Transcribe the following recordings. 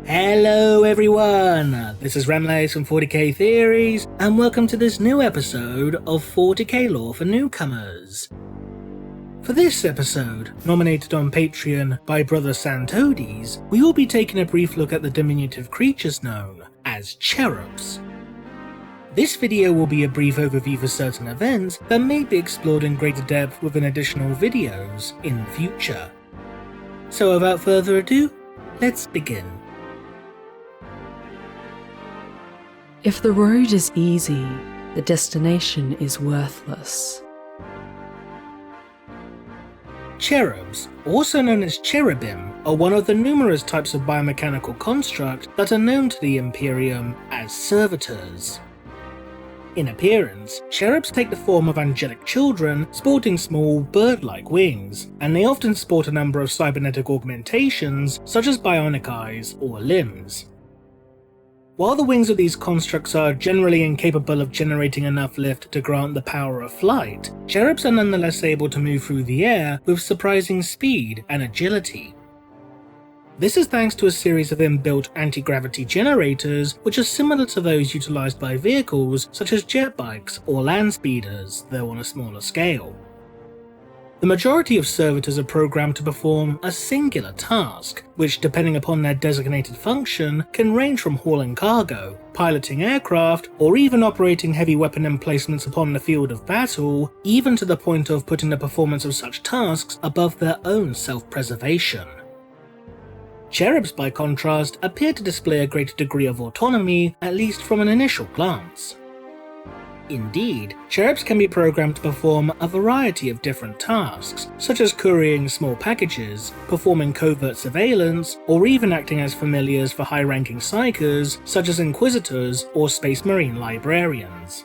Hello everyone, this is Ramlays from 40k Theories, and welcome to this new episode of 40k Lore for Newcomers. For this episode, nominated on Patreon by Brother Santodes, we will be taking a brief look at the diminutive creatures known as Cherubs. This video will be a brief overview for certain events that may be explored in greater depth within additional videos in the future. So without further ado, let's begin. If the road is easy, the destination is worthless. Cherubs, also known as cherubim, are one of the numerous types of biomechanical construct that are known to the Imperium as servitors. In appearance, cherubs take the form of angelic children sporting small bird-like wings, and they often sport a number of cybernetic augmentations such as bionic eyes or limbs. While the wings of these constructs are generally incapable of generating enough lift to grant the power of flight, cherubs are nonetheless able to move through the air with surprising speed and agility. This is thanks to a series of inbuilt anti-gravity generators which are similar to those utilised by vehicles such as jet bikes or land speeders, though on a smaller scale. The majority of servitors are programmed to perform a singular task, which depending upon their designated function can range from hauling cargo, piloting aircraft, or even operating heavy weapon emplacements upon the field of battle, even to the point of putting the performance of such tasks above their own self-preservation. Cherubs, by contrast, appear to display a greater degree of autonomy, at least from an initial glance. Indeed, cherubs can be programmed to perform a variety of different tasks, such as couriering small packages, performing covert surveillance, or even acting as familiars for high-ranking psychers, such as inquisitors or space marine librarians.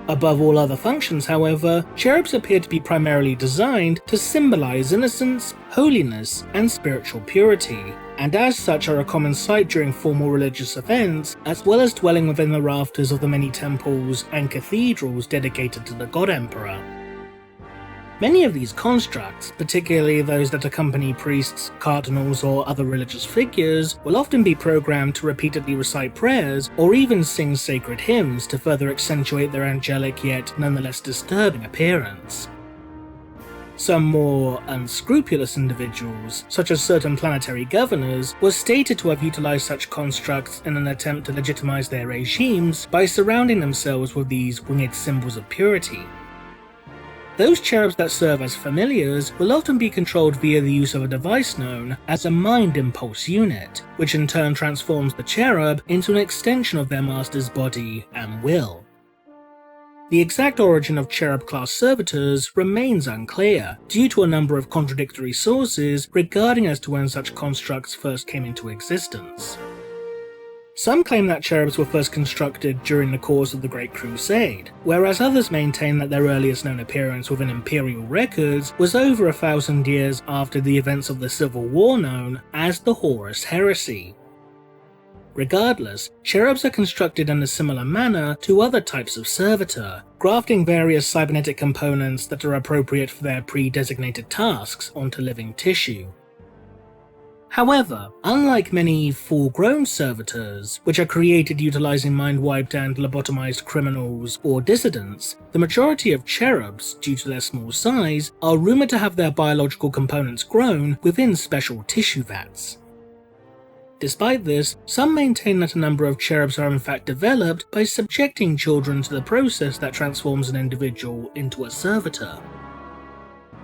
Above all other functions, however, cherubs appear to be primarily designed to symbolize innocence, holiness, and spiritual purity, and as such are a common sight during formal religious events, as well as dwelling within the rafters of the many temples and cathedrals dedicated to the God Emperor. Many of these constructs, particularly those that accompany priests, cardinals, or other religious figures, will often be programmed to repeatedly recite prayers or even sing sacred hymns to further accentuate their angelic yet nonetheless disturbing appearance. Some more unscrupulous individuals, such as certain planetary governors, were stated to have utilized such constructs in an attempt to legitimize their regimes by surrounding themselves with these winged symbols of purity. Those cherubs that serve as familiars will often be controlled via the use of a device known as a mind impulse unit, which in turn transforms the cherub into an extension of their master's body and will. The exact origin of cherub-class servitors remains unclear, due to a number of contradictory sources regarding as to when such constructs first came into existence. Some claim that cherubs were first constructed during the course of the Great Crusade, whereas others maintain that their earliest known appearance within Imperial records was over 1,000 years after the events of the Civil War known as the Horus Heresy. Regardless, cherubs are constructed in a similar manner to other types of servitor, grafting various cybernetic components that are appropriate for their pre-designated tasks onto living tissue. However, unlike many full-grown servitors, which are created utilizing mind-wiped and lobotomized criminals or dissidents, the majority of cherubs, due to their small size, are rumored to have their biological components grown within special tissue vats. Despite this, some maintain that a number of cherubs are in fact developed by subjecting children to the process that transforms an individual into a servitor.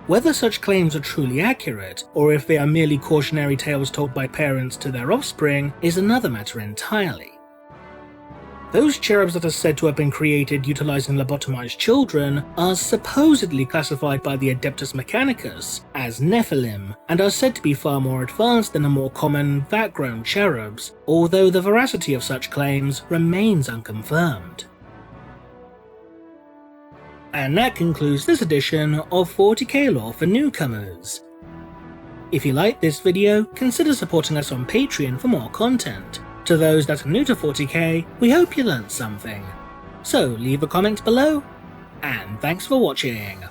Whether such claims are truly accurate, or if they are merely cautionary tales told by parents to their offspring, is another matter entirely. Those cherubs that are said to have been created utilizing lobotomized children are supposedly classified by the Adeptus Mechanicus as Nephilim, and are said to be far more advanced than the more common vat-grown cherubs, although the veracity of such claims remains unconfirmed. And that concludes this edition of 40k Lore for Newcomers. If you liked this video, consider supporting us on Patreon for more content. To those that are new to 40k, we hope you learnt something. So leave a comment below, and thanks for watching.